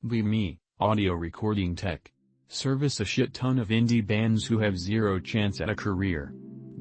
Me, audio recording tech. Service a shit ton of indie bands who have zero chance at a career.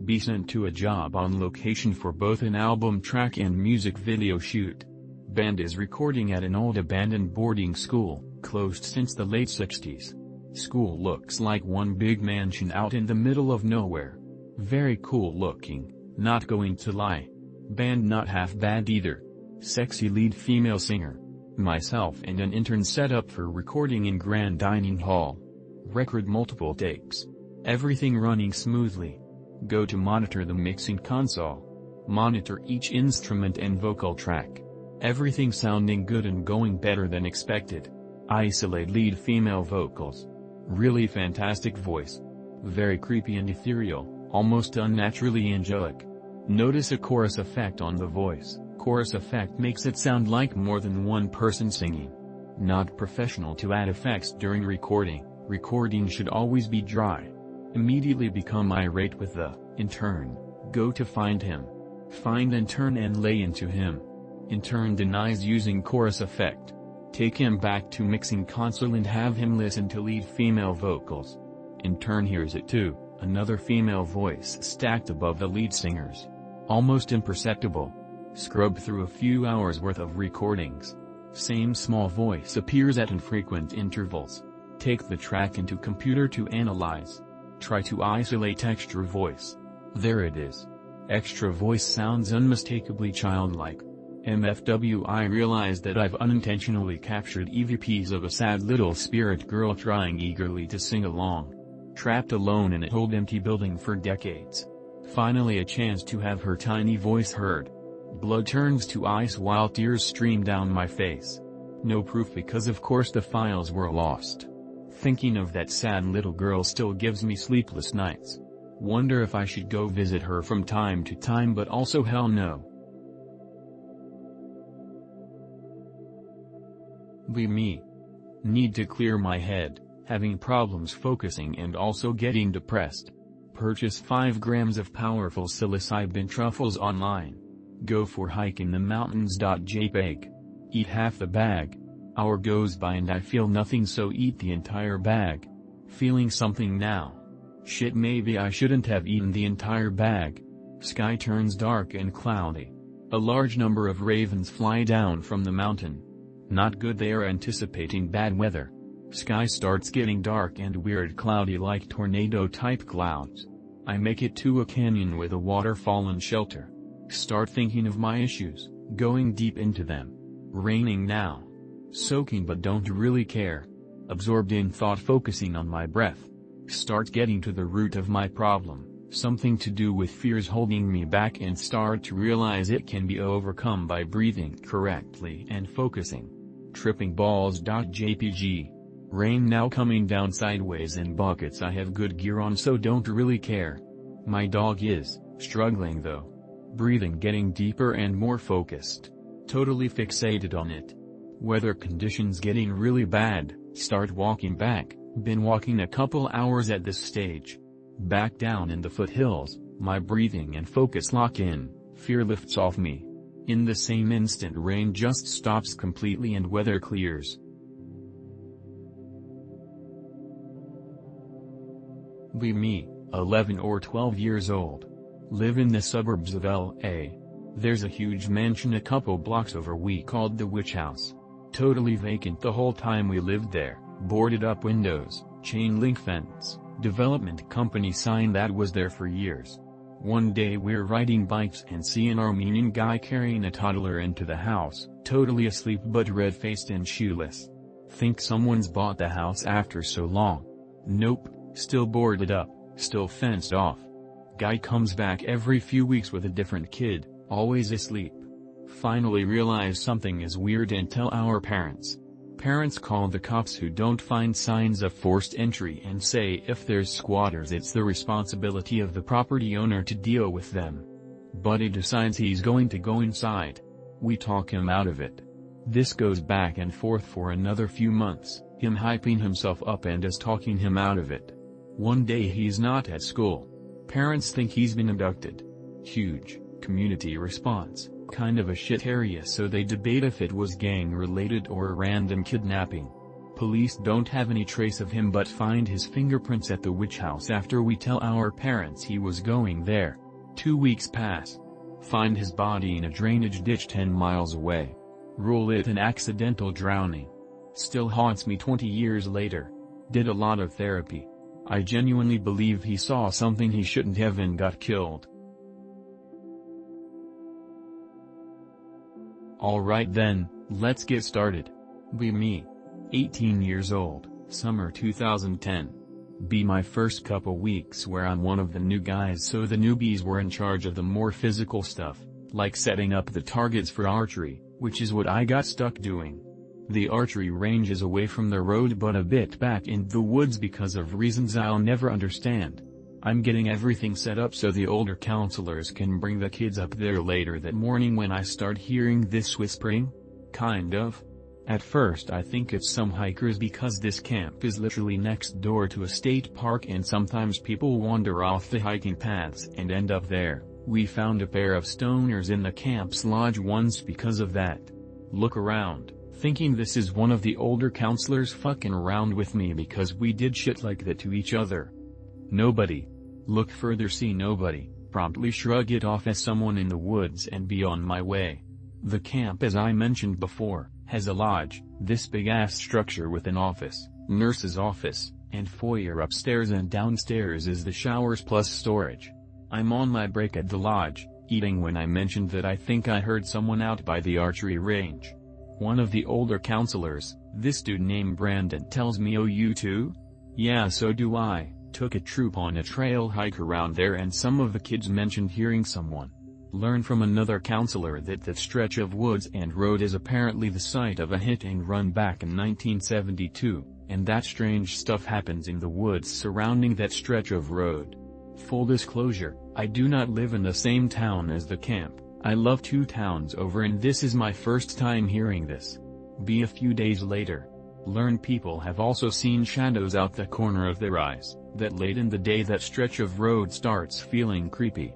Be sent to a job on location for both an album track and music video shoot. Band is recording at an old abandoned boarding school, closed since the late 60s. School looks like one big mansion out in the middle of nowhere. Very cool looking, not going to lie. Band not half bad either. Sexy lead female singer. Myself and an intern set up for recording in grand dining hall. Record multiple takes. Everything running smoothly. Go to monitor the mixing console. Monitor each instrument and vocal track. Everything sounding good and going better than expected. Isolate lead female vocals. Really fantastic voice. Very creepy and ethereal, almost unnaturally angelic. Notice a chorus effect on the voice. Chorus effect makes it sound like more than one person singing. Not professional to add effects during recording. Recording should always be dry. Immediately become irate with the intern. Go to find him. Find intern and lay into him. Intern denies using chorus effect. Take him back to mixing console and have him listen to lead female vocals. Intern hears it too, another female voice stacked above the lead singers. Almost imperceptible. Scrub through a few hours worth of recordings. Same small voice appears at infrequent intervals. Take the track into computer to analyze. Try to isolate extra voice. There it is. Extra voice sounds unmistakably childlike. MFW, I realize that I've unintentionally captured EVPs of a sad little spirit girl trying eagerly to sing along. Trapped alone in a old empty building for decades. Finally a chance to have her tiny voice heard. Blood turns to ice while tears stream down my face. No proof because of course the files were lost. Thinking of that sad little girl still gives me sleepless nights. Wonder if I should go visit her from time to time, but also hell no. Me. Need to clear my head, having problems focusing and also getting depressed. Purchase 5 grams of powerful psilocybin truffles online. Go for hike in the mountains. JPEG. Eat half the bag. Hour goes by and I feel nothing, so eat the entire bag. Feeling something now. Shit, maybe I shouldn't have eaten the entire bag. Sky turns dark and cloudy. A large number of ravens fly down from the mountain. Not good, they are anticipating bad weather. Sky starts getting dark and weird, cloudy like tornado-type clouds. I make it to a canyon with a waterfall and shelter. Start thinking of my issues, going deep into them. Raining now. Soaking but don't really care. Absorbed in thought, focusing on my breath. Start getting to the root of my problem, something to do with fears holding me back, and start to realize it can be overcome by breathing correctly and focusing. Tripping balls. JPG. Rain now coming down sideways in buckets. I have good gear on so don't really care. My dog is struggling though. Breathing getting deeper and more focused. Totally fixated on it. Weather conditions getting really bad, start walking back, been walking a couple hours at this stage. Back down in the foothills, my breathing and focus lock in, fear lifts off me. In the same instant rain just stops completely and weather clears. Me, 11 or 12 years old. Live in the suburbs of LA. There's a huge mansion a couple blocks over we called the Witch House. Totally vacant the whole time we lived there, boarded up windows, chain link fence, development company sign that was there for years. One day we're riding bikes and see an Armenian guy carrying a toddler into the house, totally asleep but red-faced and shoeless. Think someone's bought the house after so long. Nope, still boarded up, still fenced off. Guy comes back every few weeks with a different kid, always asleep. Finally realize something is weird and tell our parents. Parents call the cops, who don't find signs of forced entry and say if there's squatters it's the responsibility of the property owner to deal with them. Buddy decides he's going to go inside. We talk him out of it. This goes back and forth for another few months, him hyping himself up and us talking him out of it. One day he's not at school. Parents think he's been abducted. Huge community response. Kind of a shit area, so they debate if it was gang-related or a random kidnapping. Police don't have any trace of him but find his fingerprints at the witch house after we tell our parents he was going there. 2 weeks pass. Find his body in a drainage ditch 10 miles away. Rule it an accidental drowning. Still haunts me 20 years later. Did a lot of therapy. I genuinely believe he saw something he shouldn't have and got killed. Alright then, let's get started. Me. 18 years old, summer 2010. My first couple weeks where I'm one of the new guys, so the newbies were in charge of the more physical stuff, like setting up the targets for archery, which is what I got stuck doing. The archery range is away from the road but a bit back in the woods because of reasons I'll never understand. I'm getting everything set up so the older counselors can bring the kids up there later that morning when I start hearing this whispering. Kind of. At first I think it's some hikers because this camp is literally next door to a state park and sometimes people wander off the hiking paths and end up there. We found a pair of stoners in the camp's lodge once because of that. Look around, thinking this is one of the older counselors fucking around with me because we did shit like that to each other. Nobody. Look further, see nobody, promptly shrug it off as someone in the woods and be on my way. The camp, as I mentioned before, has a lodge, this big-ass structure with an office, nurse's office, and foyer upstairs, and downstairs is the showers plus storage. I'm on my break at the lodge, eating when I mentioned that I think I heard someone out by the archery range. One of the older counselors, this dude named Brandon, tells me, "Oh, you too?" "Yeah, so do I. Took a troop on a trail hike around there and some of the kids mentioned hearing someone." Learn from another counselor that that stretch of woods and road is apparently the site of a hit and run back in 1972, and that strange stuff happens in the woods surrounding that stretch of road. Full disclosure, I do not live in the same town as the camp. I live 2 towns over and this is my first time hearing this. A few days later. Learn people have also seen shadows out the corner of their eyes, that late in the day that stretch of road starts feeling creepy.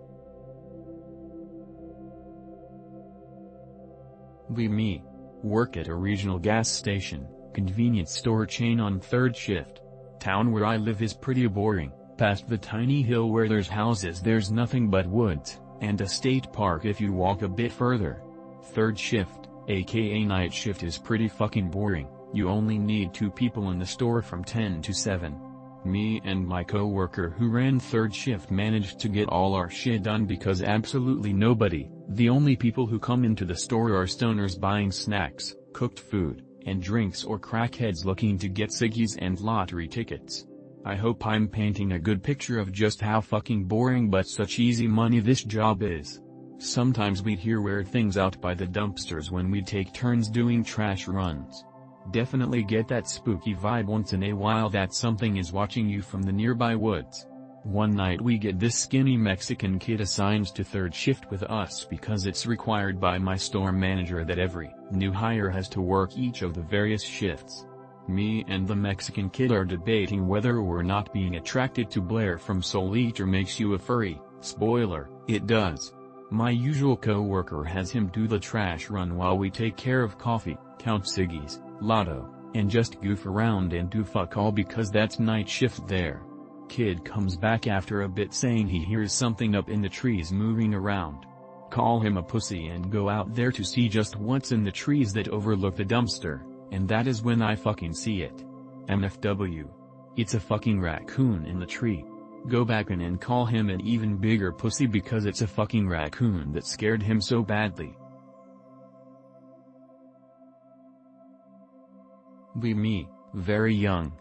Me. Work at a regional gas station, convenience store chain on 3rd shift. Town where I live is pretty boring. Past the tiny hill where there's houses there's nothing but woods, and a state park if you walk a bit further. 3rd shift, aka night shift, is pretty fucking boring. You only need 2 people in the store from 10 to 7. Me and my co-worker who ran 3rd shift managed to get all our shit done because absolutely nobody, the only people who come into the store are stoners buying snacks, cooked food, and drinks, or crackheads looking to get ciggies and lottery tickets. I hope I'm painting a good picture of just how fucking boring but such easy money this job is. Sometimes we'd hear weird things out by the dumpsters when we'd take turns doing trash runs. Definitely get that spooky vibe once in a while that something is watching you from the nearby woods. One night we get this skinny Mexican kid assigned to 3rd shift with us because it's required by my store manager that every new hire has to work each of the various shifts. Me and the Mexican kid are debating whether or not being attracted to Blair from Soul Eater makes you a furry. Spoiler, it does. My usual co-worker has him do the trash run while we take care of coffee, count ciggies, lotto, and just goof around and do fuck all because that's night shift there. Kid comes back after a bit saying he hears something up in the trees moving around. Call him a pussy and go out there to see just what's in the trees that overlook the dumpster, and that is when I fucking see it. MFW. It's a fucking raccoon in the tree. Go back in and call him an even bigger pussy because it's a fucking raccoon that scared him so badly. Me. Very young.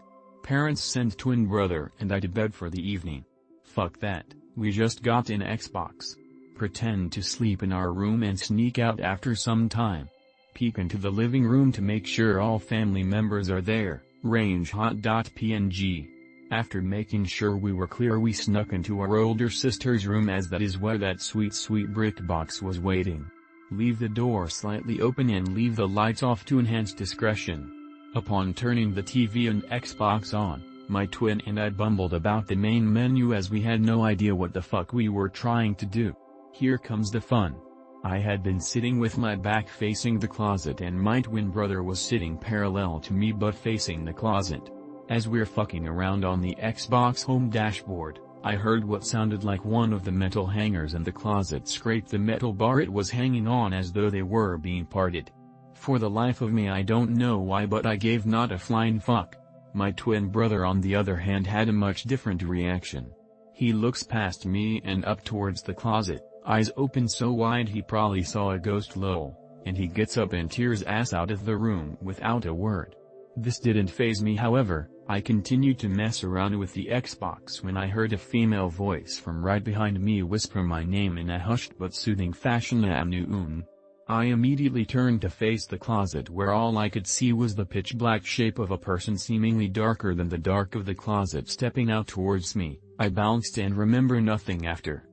Parents send twin brother and I to bed for the evening. Fuck that, we just got in Xbox. Pretend to sleep in our room and sneak out after some time. Peek into the living room to make sure all family members are there, range hot.png. After making sure we were clear we snuck into our older sister's room as that is where that sweet brick box was waiting. Leave the door slightly open and leave the lights off to enhance discretion. Upon turning the TV and Xbox on, my twin and I bumbled about the main menu as we had no idea what the fuck we were trying to do. Here comes the fun. I had been sitting with my back facing the closet and my twin brother was sitting parallel to me but facing the closet. As we're fucking around on the Xbox home dashboard, I heard what sounded like one of the metal hangers in the closet scrape the metal bar it was hanging on as though they were being parted. For the life of me I don't know why but I gave not a flying fuck. My twin brother on the other hand had a much different reaction. He looks past me and up towards the closet, eyes open so wide he probably saw a ghost lol, and he gets up and tears ass out of the room without a word. This didn't faze me however, I continued to mess around with the Xbox when I heard a female voice from right behind me whisper my name in a hushed but soothing fashion. Anuun. I immediately turned to face the closet where all I could see was the pitch black shape of a person seemingly darker than the dark of the closet stepping out towards me. I bounced and remember nothing after.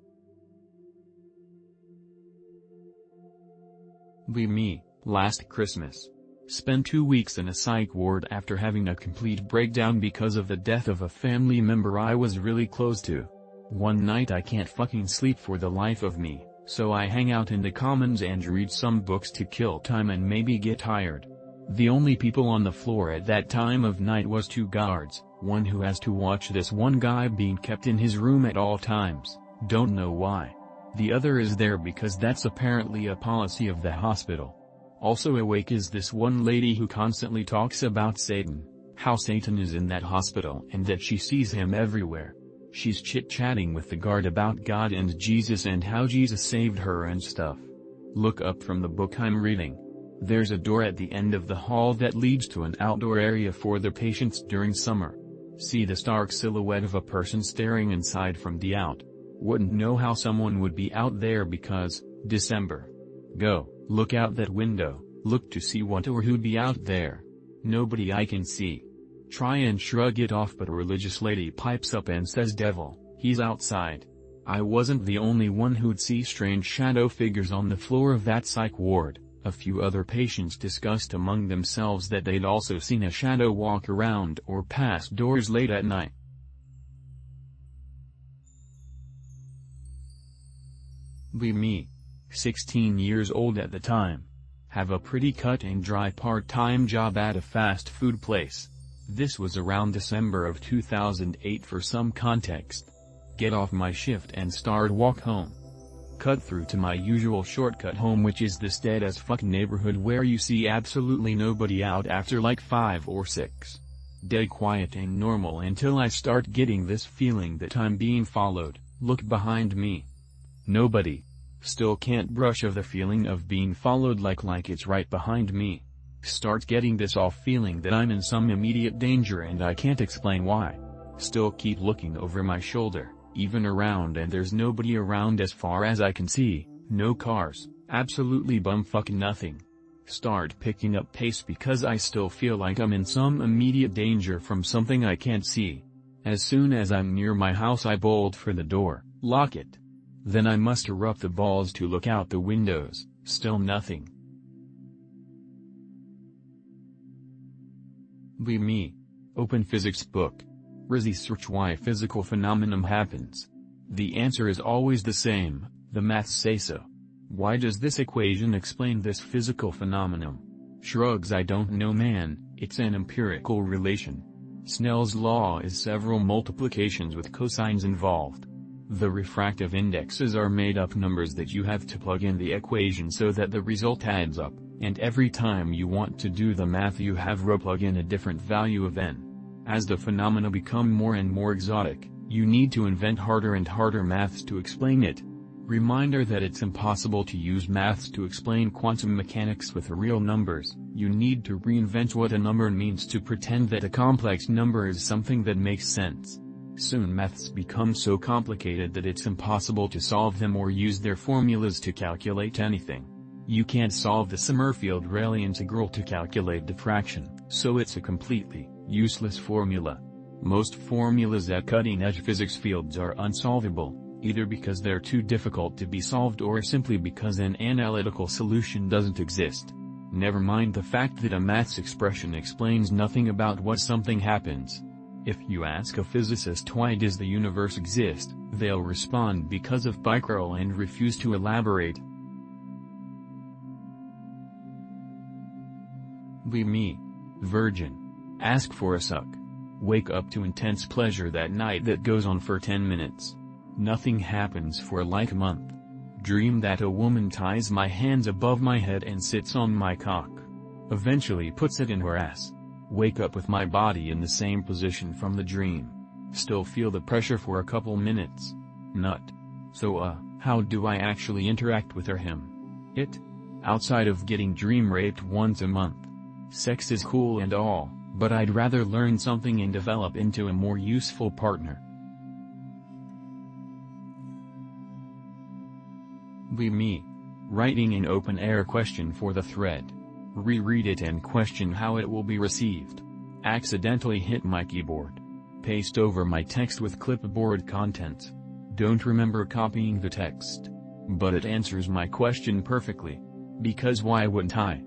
Me, last Christmas. Spent 2 weeks in a psych ward after having a complete breakdown because of the death of a family member I was really close to. One night I can't fucking sleep for the life of me, so I hang out in the commons and read some books to kill time and maybe get tired. The only people on the floor at that time of night was 2 guards, one who has to watch this one guy being kept in his room at all times, don't know why. The other is there because that's apparently a policy of the hospital. Also awake is this one lady who constantly talks about Satan, how Satan is in that hospital and that she sees him everywhere. She's chit-chatting with the guard about God and Jesus and how Jesus saved her and stuff. Look up from the book I'm reading. There's a door at the end of the hall that leads to an outdoor area for the patients during summer. See the stark silhouette of a person staring inside from the out. Wouldn't know how someone would be out there because, December. Go, look out that window, look to see what or who'd be out there. Nobody I can see. Try and shrug it off but a religious lady pipes up and says devil, he's outside. I wasn't the only one who'd see strange shadow figures on the floor of that psych ward. A few other patients discussed among themselves that they'd also seen a shadow walk around or past doors late at night. Me, 16 years old at the time. Have a pretty cut and dry part-time job at a fast food place. This was around December of 2008 for some context. Get off my shift and start walk home. Cut through to my usual shortcut home, which is this dead as fuck neighborhood where you see absolutely nobody out after like 5 or 6. Dead quiet and normal until I start getting this feeling that I'm being followed. Look behind me. Nobody. Still can't brush off the feeling of being followed like it's right behind me. Start getting this off feeling that I'm in some immediate danger and I can't explain why. Still keep looking over my shoulder, even around, and there's nobody around as far as I can see, no cars, absolutely bumfuck nothing. Start picking up pace because I still feel like I'm in some immediate danger from something I can't see. As soon as I'm near my house I bolt for the door, lock it. Then I muster up the balls to look out the windows, still nothing. Me. Open physics book. Research why physical phenomenon happens. The answer is always the same, the maths say so. Why does this equation explain this physical phenomenon? Shrugs, I don't know man, it's an empirical relation. Snell's law is several multiplications with cosines involved. The refractive indexes are made-up numbers that you have to plug in the equation so that the result adds up, and every time you want to do the math you have to plug in a different value of n. As the phenomena become more and more exotic, you need to invent harder and harder maths to explain it. Reminder that it's impossible to use maths to explain quantum mechanics with real numbers. You need to reinvent what a number means to pretend that a complex number is something that makes sense. Soon maths become so complicated that it's impossible to solve them or use their formulas to calculate anything. You can't solve the Sommerfeld-Rayleigh integral to calculate diffraction, so it's a completely useless formula. Most formulas at cutting-edge physics fields are unsolvable, either because they're too difficult to be solved or simply because an analytical solution doesn't exist. Never mind the fact that a maths expression explains nothing about what something happens. If you ask a physicist why does the universe exist, they'll respond because of Becquerel and refuse to elaborate. Leave me. Virgin. Ask for a suck. Wake up to intense pleasure that night that goes on for 10 minutes. Nothing happens for like a month. Dream that a woman ties my hands above my head and sits on my cock. Eventually puts it in her ass. Wake up with my body in the same position from the dream. Still feel the pressure for a couple minutes. Nut. So how do I actually interact with her him? It? Outside of getting dream raped once a month. Sex is cool and all, but I'd rather learn something and develop into a more useful partner. Leave me. Writing an open-air question for the thread. Reread it and question how it will be received. Accidentally hit my keyboard. Paste over my text with clipboard contents. Don't remember copying the text. But it answers my question perfectly. Because why wouldn't I?